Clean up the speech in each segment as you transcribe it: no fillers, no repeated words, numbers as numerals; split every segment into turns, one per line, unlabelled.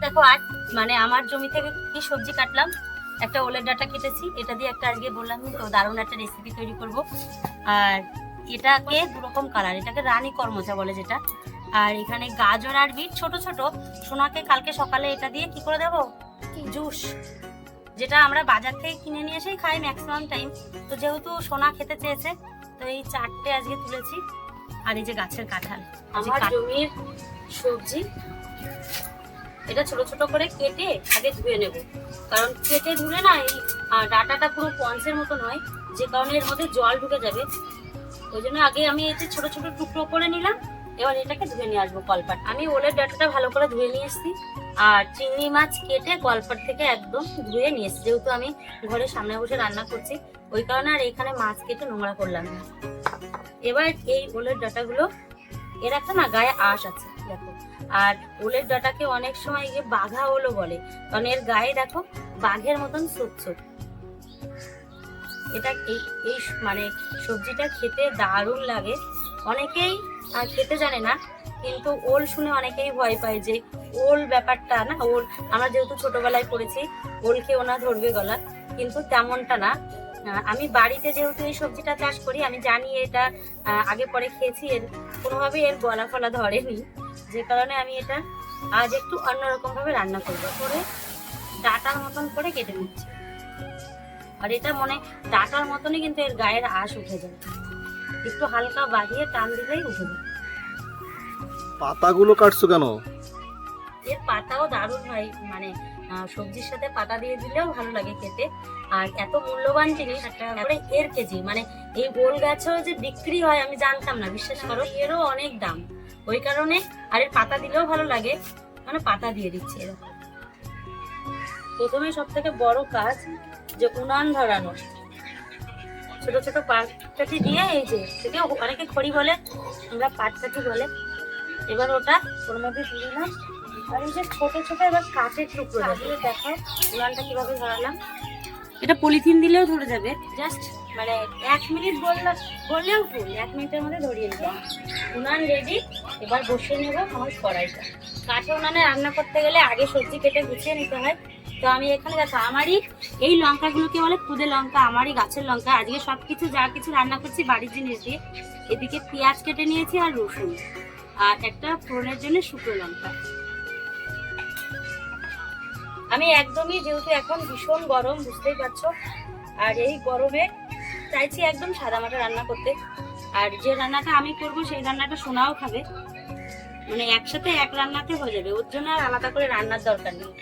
দেখো আজ মানে আমার জমি থেকে কি সবজি কাটলাম, একটা ওলের ডাঁটা কেটেছি, এটা দিয়ে একটা আজকে বললাম তো দারুণ একটা রেসিপি তৈরি করব। আর এটাকে দুরকম কালার, এটাকে রানী করমচা বলে যেটা। আর এখানে গাজর আর বিট ছোট ছোট। সোনাকে কালকে সকালে এটা দিয়ে কি করে দেবো, জুস, যেটা আমরা বাজার থেকে কিনে নিয়ে এসেই খাই ম্যাক্সিমাম টাইম। তো যেহেতু সোনা খেতে চেয়েছে, তো এই চারটে আজকে তুলেছি। আর এই যে গাছের কাঁঠাল, আমার জমির সবজি, এটা ছোট ছোট করে কেটে আগে ধুয়ে নেব, কারণ কেটে ধুলে না এই ডাঁটাটা পুরো পঞ্চের মতো নয়, যে কারণে এর মধ্যে জল ঢুকে যাবে। ওই জন্য আগে আমি এই যে ছোট ছোট টুকরো করে নিলাম। এবার এটাকে ধুয়ে নিয়ে আসবো কলপাট। আমি ওলের ডাঁটাটা ভালো করে ধুয়ে নিয়ে এসেছি, আর চিংড়ি মাছ কেটে কলপাট থেকে একদম ধুয়ে নিয়ে এসেছি। যেহেতু আমি ঘরের সামনে বসে রান্না করছি, ওই কারণে আর এখানে মাছ কেটে নোংরা করলাম না। এবার এই ওলের ডাঁটাগুলো, এর একটা না গায়ে আঁশ আছে দেখো। আর ওলের ডাঁটাকে অনেক সময় বাঘা ওলও বলে, কারণ এর গায়ে দেখো বাঘের মতন ছোপ ছোপ। এটা এই মানে সবজিটা খেতে দারুণ লাগে। অনেকেই খেতে জানে না, কিন্তু ওল শুনে অনেকেই ভয় পায় যে ওল ব্যাপারটা না, ওল আমরা যেহেতু ছোটবেলায় পড়েছি ওল খেয়েও না ধরবে গলা, কিন্তু তেমনটা না। আমি বাড়িতে যেহেতু এই সবজিটা চাষ করি, আমি জানি এটা আগে পরে খেয়েছি, এর কোনোভাবে এর গলা ফলা ধরেনি, যে কারণে আমি এটা আজ একটু অন্যরকম ভাবে রান্না করবো। করে ডাঁটার মতন করে কেটে নিচ্ছি। আর এটা মনে ডাঁটার মতনই, কিন্তু এর গায়ের আঁশ উঠে যায়, একটু হালকা বাড়িয়ে টান দিলেই উঠে যায়।
পাতাগুলো কাটছো কেন?
এর পাতাও দারুণ হয়, মানে সবজির সাথে পাতা দিয়ে দিলেও ভালো লাগে খেতে। আর এত মূল্যবান জিনিস, একটা করে এর কেজি, মানে এই ওল গাছেও যে বিক্রি হয় আমি জানতাম না, বিশ্বাস করো, এরও অনেক দাম। ওই কারণে আর এর পাতা দিলেও ভালো লাগে, মানে পাতা দিয়ে দিচ্ছি। এরকম প্রথমে সব থেকে বড় কাজ যে উনান ধরানো, ছোট ছোট পাটকাঠি দিয়ে, এই যে সেটা অনেকে খড়ি বলে, আমরা পাটকাঠি বলে। এবার ওটা ওর মধ্যে দিয়ে দিলাম, আর এই যে ছোট ছোট এবার কাঠের টুকরো দিয়ে দেখো উনানটা কিভাবে ধরালাম। এটা পলিথিন দিলেও ধরে যাবে, জাস্ট মানে 1 মিনিট বললেও ভুল, 1 মিনিটের মধ্যে ধরিয়ে দিলাম। উনান রেডি। এবার বসিয়ে নেবো আমার কড়াইটা। কাঠে উনানে রান্না করতে গেলে আগে সবজি কেটে গুছিয়ে নিতে হয়। তো আমি এখানে দেখো আমারই এই লঙ্কাগুলোকে বলে খুদে লঙ্কা, আমারই গাছের লঙ্কা। আজকে সবকিছু যা কিছু রান্না করছি বাড়ির জিনিস দিয়ে। এদিকে পেঁয়াজ কেটে নিয়েছি আর রসুন, আর একটা ফোড়নের জন্য শুকনো লঙ্কা। আমি একদমই, যেহেতু এখন ভীষণ গরম বুঝতেই পারছো, আর এই গরমে চাইছি একদম সাদামাটা রান্না করতে। আর যে রান্নাটা আমি করব সেই রান্নাটা সোনাও খাবে, মানে একসাথে এক রান্নাতে হয়ে যাবে, ওর জন্য আর আলাদা করে রান্নার দরকার নেই।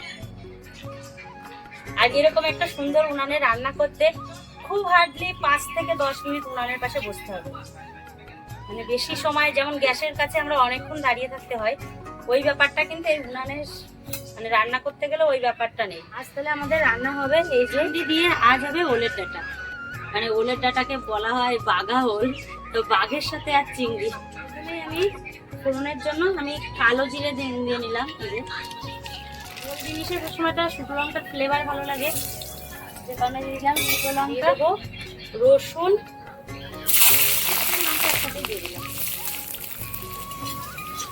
আর এরকম একটা সুন্দর উনানে রান্না করতে খুব হার্ডলি 5 থেকে 10 মিনিট উনানের পাশে বসতে হবে। মানে বেশি সময়, যেমন গ্যাসের কাছে আমরা অনেকক্ষণ দাঁড়িয়ে থাকতে হয়, ওই ব্যাপারটা কিন্তু এই উনানে মানে রান্না করতে গেলে ওই ব্যাপারটা নেই। আজ তাহলে আমাদের রান্না হবে এই যে দিয়ে, আজ হবে ওলের ডাঁটা। মানে ওলের ডাঁটাকে বলা হয় বাঘা ওল, তো বাঘের সাথে আর চিংড়ি। আমি ফোড়নের জন্য আমি কালো জিরে দিয়ে নিলাম। ওল জিনিসের সবসময়টা শুকনো লঙ্কার ফ্লেভার ভালো লাগে, যে কারণে দিলাম শুকনো লঙ্কা, দেবো রসুন, লঙ্কা একসাথে দিয়ে দিলাম।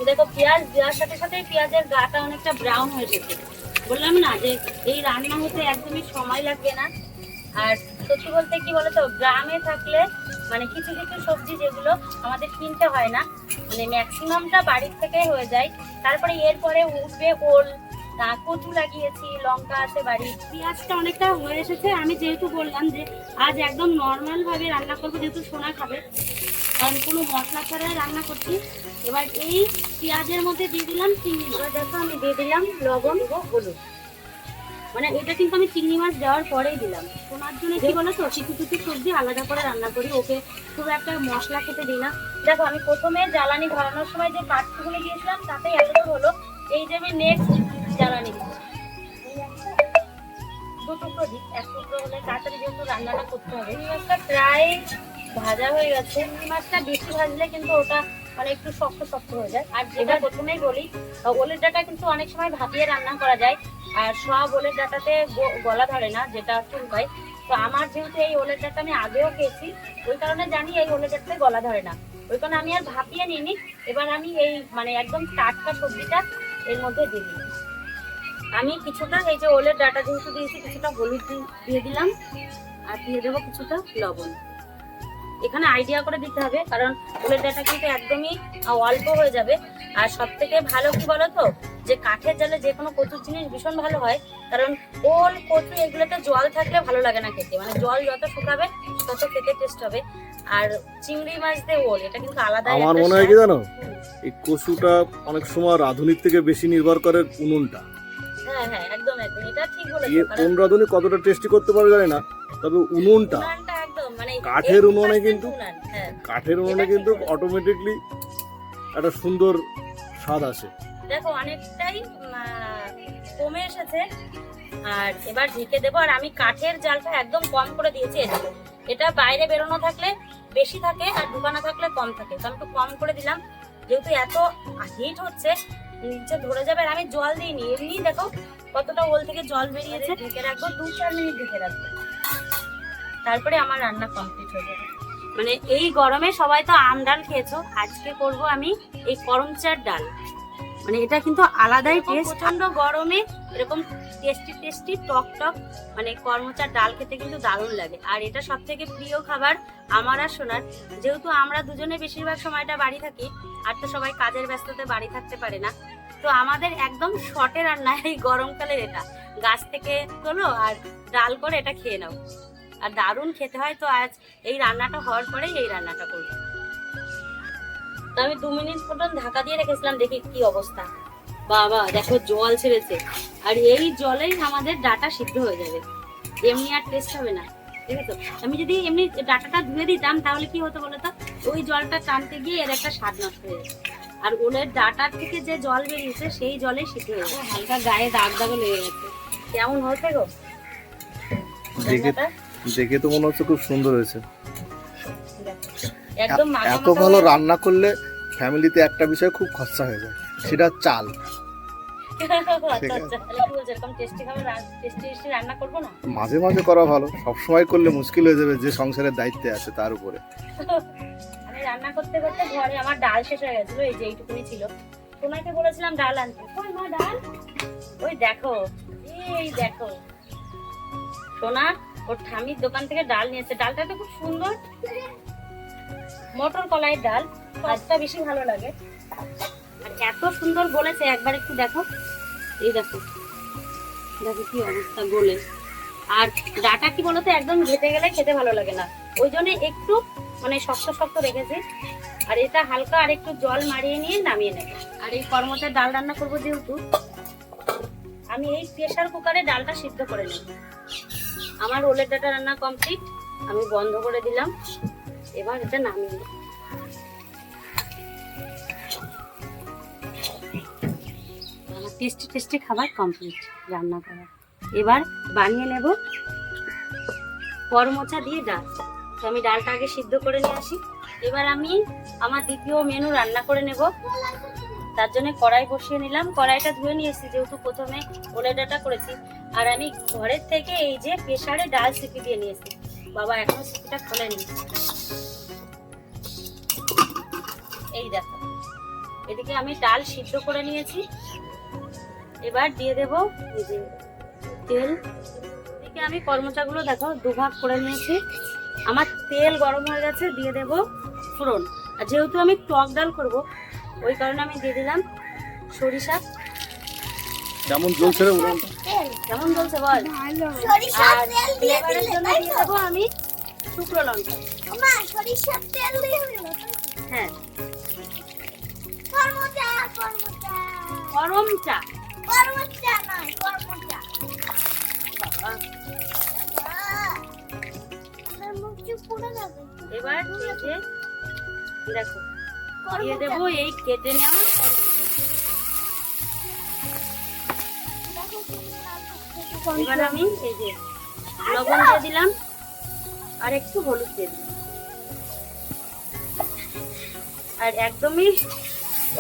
দেখো পেঁয়াজ দেওয়ার সাথে সাথে পেঁয়াজের গাটা অনেকটা ব্রাউন হয়ে যেত। বললাম না যে এই রান্না হতে একদমই সময় লাগবে না। আর সত্যি বলতে কি বলতো, গ্রামে থাকলে মানে কিছু কিছু সবজি যেগুলো আমাদের কিনতে হয় না, মানে ম্যাক্সিমামটা বাড়ির থেকে হয়ে যায়। তারপরে এরপরে উঠবে ওল, কচু লাগিয়েছি, লঙ্কা আছে বাড়ির, পেঁয়াজটা অনেকটা হয়ে এসেছে। আমি যেহেতু বললাম যে আজ একদম নর্মাল ভাবে রান্না করবো, যেহেতু সোনা খাবে, কারণ কোনো মশলা ছাড়াই রান্না করছি। এবার এই পেঁয়াজের মধ্যে দিয়ে দিলাম চিংড়ি মাছ। দেখো আমি দিয়ে দিলাম লবণ ও হলুদ, মানে এটা কিন্তু আমি চিংড়ি মাছ দেওয়ার পরেই দিলাম। সোনার জন্য কি বলো তো, কিছু কিছু সবজি আলাদা করে রান্না করি, ওকে খুব একটা মশলা খেতে দিই না। দেখো আমি প্রথমে জ্বালানি ধরানোর সময় যে কাঠগুলো দিয়েছিলাম তাতেই এতদূর হলো। এই যে আমি নেক্সট জ্বালানি দিই, 2 টুকরো দিই, 1 টুকরো হলে তাড়াতাড়ি যেহেতু রান্নাটা করতে হবে। চিংড়ি মাছটা প্রায় ভাজা হয়ে গেছে। চিংড়ি মাছটা বেশি ভাজলে কিন্তু ওটা মানে একটু শক্ত শক্ত হয়ে যায়। আর যেটা প্রথমেই বলি, ওলের ডাঁটা কিন্তু অনেক সময় ভাপিয়ে রান্না করা যায়, আর সব ওলের ডাঁটাতে গলা ধরে না, যেটা চুলকায়। তো আমার যেহেতু এই ওলের ডাঁটা আমি আগেও খেয়েছি, ওই কারণে জানি এই ওলের ডাঁটাতে গলা ধরে না, ওই কারণে আমি আর ভাপিয়ে নিইনি। এবার আমি এই মানে একদম টাটকা সবজিটা এর মধ্যে দিয়ে দিই। আমি কিছুটা এই যে ওলের ডাটা যেহেতু দিয়েছি কিছুটা হলুদ দিয়ে দিলাম আর দিয়ে দেবো কিছুটা লবণ। এখানে আইডিয়া করে দিতে হবে কারণ ওলের ডাটা কিন্তু একদমই অল্প হয়ে যাবে। আর সব থেকে ভালো কি বলতো, যে কাঠের জালে যে কোনো কচুর জিনিস ভীষণ ভালো হয়, কারণ ওল কচু এগুলোতে জল থাকলে ভালো লাগে না খেতে, মানে জল যত শুকাবে তত খেতে টেস্ট হবে। আর চিংড়ি মাছ দিয়ে ওল এটা কিন্তু আলাদা।
আমার মনে হয় কি জানো, এই কচুটা অনেক সময় রাঁধুনির থেকে বেশি নির্ভর করে উনুনটা।
হ্যাঁ হ্যাঁ একদম একদম এটা ঠিক বলেছো।
কোন রাঁধুনি কতটা টেস্টি করতে পারে জানি না, তবে উনুনটা
একদম মানে
কাঠের উনুনে কিন্তু
হ্যাঁ
কাঠের উনুনে কিন্তু অটোমেটিকলি একটা সুন্দর স্বাদ আসে।
দেখো অনেকটাই কমে এসেছে। আর এবার ঢেকে দেবো। আর আমি কাঠের জালটা একদম কম করে দিয়েছি। এটা বাইরে বেরোনো থাকলে বেশি থাকে আর ঢুকানো থাকলে কম থাকে, তো আমি একটু কম করে দিলাম যেহেতু এত হিট হচ্ছে নিচে ধরে যাবে। আর আমি জল দিইনি, এমনি দেখো কতটা ওল থেকে জল বেরিয়েছে। ঢেকে রাখবো 2-4 মিনিট ঢেকে রাখবো, তারপরে আমার রান্না কমপ্লিট হয়ে যাবে। মানে এই গরমে সবাই তো আম ডাল খেয়েছো, আজকে করব আমি এই করমচার ডাল। মানে এটা কিন্তু আলাদাই টেস্ট। প্রচন্ড গরমে এরকম টেস্টি টেস্টি টক টক মানে করমচার ডাল খেতে কিন্তু দারুণ লাগে। আর এটা সব থেকে প্রিয় খাবার আমার আর সোনার, যেহেতু আমরা দুজনে বেশিরভাগ সময়টা বাড়ি থাকি আর তো সবাই কাজের ব্যস্ততায় বাড়ি থাকতে পারে না, তো আমাদের একদম শর্টে রান্না এই গরমকালের। এটা গাছ থেকে তোলো আর ডাল করে এটা খেয়ে নাও, আর দারুণ খেতে হয়। তো আজ এই রান্নাটা হওয়ার পরেই এই রান্নাটা করবো। তো আমি 2 মিনিট পর্যন্ত ঢাকা দিয়ে রেখেছিলাম, দেখি কি অবস্থা। বাবা দেখো জল ছেড়েছে, আর এই জলেই আমাদের ডাটা সিদ্ধ হয়ে যাবে, এমনি আর টেস্ট হবে না। ঠিক আছে, আমি যদি এমনি ডাটাটা ধুয়ে দিতাম তাহলে কি হতো বলতো, ওই জলটা টানতে গিয়ে এর একটা স্বাদ নষ্ট হয়ে যেত। আর ওলের ডাটার থেকে যে জল বেরিয়েছে সেই জলে সিদ্ধ হয়ে যাবে। হালকা গায়ে দাগ দাগও লেগে গেছে। কেমন হয়েছে গো?
দেখে তো মনে হচ্ছে খুব সুন্দর হয়েছে।
একদম
এত ভালো রান্না করলে ফ্যামিলিতে একটা বিষয় খুব খরচা হয়ে যায়, সেটা চাল। মাঝে মাঝে করা ভালো, সবসময় করলে মুশকিল হয়ে যাবে, যে সংসারের দায়িত্বে আছে তার উপরে।
আমি রান্না করতে করতে ঘরে আমার ডাল শেষ হয়ে গেছিল, এই যে এইটুকুনি ছিল। তোমাকে বলেছিলাম ডাল আনতে, কই মা ডাল? ওই দেখো, এই দেখো সোনা ওর ঠামির দোকান থেকে ডাল নিয়েছে। ডালটা তো খুব সুন্দর, মটর কলাইয়ের ডাল, স্বাদটা বেশি ভালো লাগে। আর এত সুন্দর বলেছে, একবার একটু দেখো, এই দেখো দেখো কি অবস্থা গলে। আর ডাটা কি বলতো একদম ঘেটে গেলে খেতে ভালো লাগে না, ওই জন্য একটু মানে শক্ত শক্ত রেখেছি। আর এটা হালকা আর একটু জল মারিয়ে নিয়ে নামিয়ে নেবে। আর এই করমচার ডাল রান্না করবো যেহেতু, আমি এই প্রেসার কুকারে ডালটা সিদ্ধ করে নেব। আমার ওলের ডাটা রান্না কমপ্লিট, আমি বন্ধ করে দিলাম। এবার এটা নামিয়ে নেব। আমার টেস্টি টেস্টি খাবার কমপ্লিট রান্না করা। এবার বানিয়ে নেব করমচা দিয়ে ডাল। তো আমি ডালটা আগে সিদ্ধ করে নিয়ে আসি। এবার আমি আমার দ্বিতীয় মেনু রান্না করে নেব, তার জন্য কড়াই বসিয়ে নিলাম। কড়াইটা ধুয়ে নিয়েছি যেহেতু প্রথমে ওলের ডাটা করেছি। আর আমি ঘরের থেকে এই যে প্রেসারে ডাল সিটি দিয়ে নিয়েছি। বাবা এখন সিটিটা খোলেনি। এই দেখো, এদিকে আমি ডাল সিদ্ধ করে নিয়েছি। এবার দিয়ে দেব এই যে তেল। এদিকে আমি করমচাগুলো দেখো দুভাগ করে নিয়েছি। আমার তেল গরম হয়ে গেছে, দিয়ে দেব ফোড়ন। আর যেহেতু আমি টক ডাল করব ওই কারণে আমি দিয়ে দিলাম সরিষা।
কেমন জ্বলছে রে উনুনটা?
কেমন জ্বলছে বল? আর ফ্লেভারের জন্য দিয়ে দেব আমি শুকনো লঙ্কা। মা সরিষার তেল দিয়ে দিল। হ্যাঁ, করমচা করমচা করমচা নয় করমচা। বাবা আমার মুখ চুপ করে যাবে। এবার এই যে দেখো দিয়ে দেব এই কেটে নেওয়া করমচা। এবার আমি এই যে লবণ দিয়ে দিলাম আর একটু হলুদ দিয়ে দিলাম। আর একদমই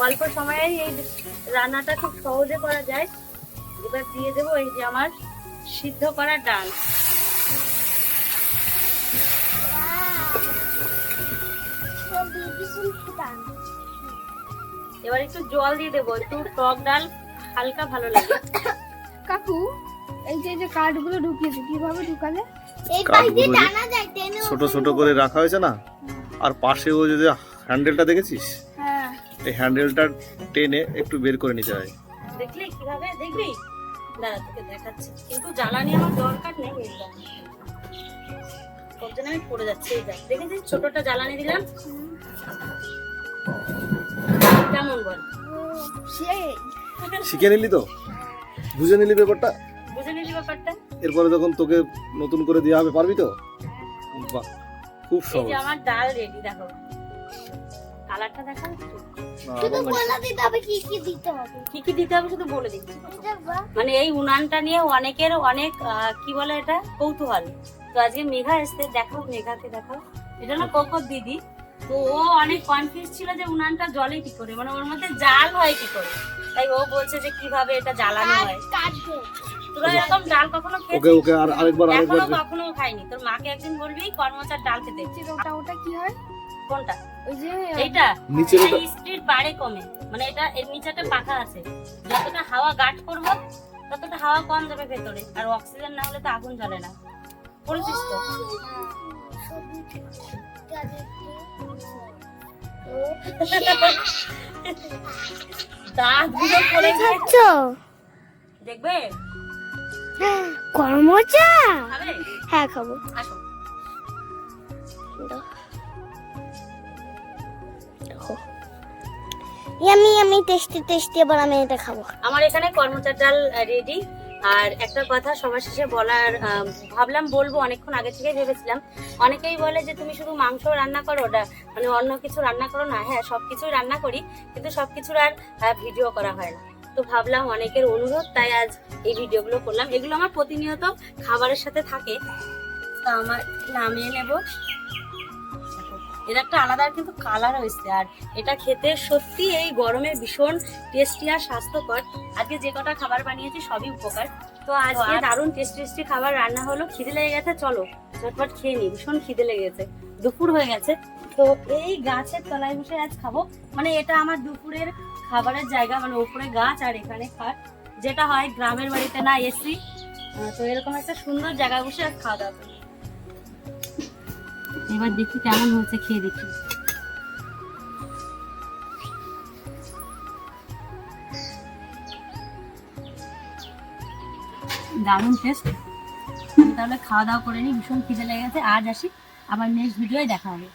অল্প সময়ে এই রান্নাটা খুব সহজে করা যায়। এবার দিয়ে দেবো এই যে আমার সিদ্ধ করা ডাল। এবার একটু জল দিয়ে দেবো, একটু টক ডাল হালকা ভালো লাগে।
নিচে যে কাঠগুলো ঢুকিয়েছে, কিভাবে ঢুকালে?
এই পাশ দিয়ে
কাঠগুলো
টানা যায়, টেনে
ছোট ছোট করে রাখা হয়েছে না, আর পাশে ও যে হ্যান্ডেলটা দেখেছিস,
হ্যাঁ।
এই হ্যান্ডেলটা টেনে একটু বের করে নিতে হয়।
দেখলি কিভাবে? দেখবি? দাঁড়া তোকে দেখাচ্ছি। কিন্তু জ্বালানি আমার দরকার নেই, এই দেখ। ওর জন্য আমি পড়ে যাচ্ছি, এই দেখ। দেখেছিস ছোটটা জ্বালানি দিলাম? কেমন বল?
সেই
শিখে নিলি তো, বুঝে নিলি ব্যাপারটা,
বুঝে নিলি ব্যাপারটা?
এরপরে যখন তোকে নতুন করে দেওয়া হবে পারবি তো? বাহ, খুব
এই
সহজ।
যে আমার ডাল রেডি, দেখো কালারটা দেখো।
শুধু বলে দিতে হবে কি কি দিতে হবে।
কি কি দিতে হবে শুধু বলে দিচ্ছি।
দেখবা?
মানে এই উনানটা নিয়ে অনেকের অনেক কি বলে এটা, কৌতূহল। তো আজকে মেঘা এসছে, দেখো মেঘাকে দেখো, এটা না কোকোর দিদি। তো ও অনেক কনফিউজ ছিল যে উনানটা জ্বলে কি করে, মানে ওর মধ্যে জাল হয় কি করে। তাই ও বলছে যে কিভাবে এটা জ্বালানো হয়।
কাঠ দিয়ে।
তোরা এরকম ডাল কখনো
ওকে
খেয়েছিস?
ওকে আর আরেকবার
এখনো কখনো খাইনি। তোর মাকে একদিন বলবি কর্মচার ডাল খেতে।
ওটা কি হয়?
কোনটা?
ওই যে
এইটা
নিচের ওটা
স্পিড বাড়ে কমে, মানে এটা এর নিচেটা পাখা আছে, যতটা হাওয়া গাট করবো ততটা হাওয়া কম যাবে ভেতরে, আর অক্সিজেন না হলে তো আগুন জ্বলে না। পড়েছিস তো? দাঁত গুলো পড়ে গেছে,
আচ্ছা,
দেখবে?
কর্মচা?
খাবে?
হ্যাঁ খাবো।
আসো।
ইয়ামি ইয়ামি টেস্টি টেস্টি, এবার আমি এটা খাবো।
আমার এখানে কর্মচার ডাল রেডি। আর একটা কথা সবার শেষে বলার, ভাবলাম বলবো, অনেকক্ষণ আগে থেকে ভেবেছিলাম। অনেকেই বলে যে তুমি শুধু মাংস রান্না করো, ওটা মানে অন্য কিছু রান্না করো না। হ্যাঁ, সবকিছুই রান্না করি, কিন্তু সবকিছুর আর ভিডিও করা হয় না। তো ভাবলাম অনেকের অনুরোধ, তাই আজ এই ভিডিওগুলো করলাম। এগুলো আমার প্রতিনিয়ত খাবারের সাথে থাকে। তো আমার নামিয়ে নেব। এর একটা আলাদা কিন্তু কালার হয়েছে, আর এটা খেতে সত্যি এই গরমে ভীষণ টেস্টি আর স্বাস্থ্যকর। আজকে যে কটা খাবার বানিয়েছি সবই উপকার। তো আজকে দারুণ টেস্টি খাবার রান্না হলো। খিদে লেগে গেছে, চলো ঝটপট খেয়ে নি, ভীষণ খিদে লেগে গেছে, দুপুর হয়ে গেছে। তো এই গাছের তলায় বসে আজ খাবো, মানে এটা আমার দুপুরের খাবারের জায়গা, মানে উপরে গাছ আর এখানে খাট, যেটা হয় গ্রামের বাড়িতে না এসি। তো এরকম একটা সুন্দর জায়গায় বসে আজ খাওয়া দাওয়া করি। এবার দেখি কেমন হয়েছে, খেয়ে দেখি। দারুণ টেস্ট। তাহলে খাওয়া দাওয়া করে নি, ভীষণ খিদে লেগে গেছে। আজ আসি, আবার নেক্সট ভিডিওয় দেখা হবে।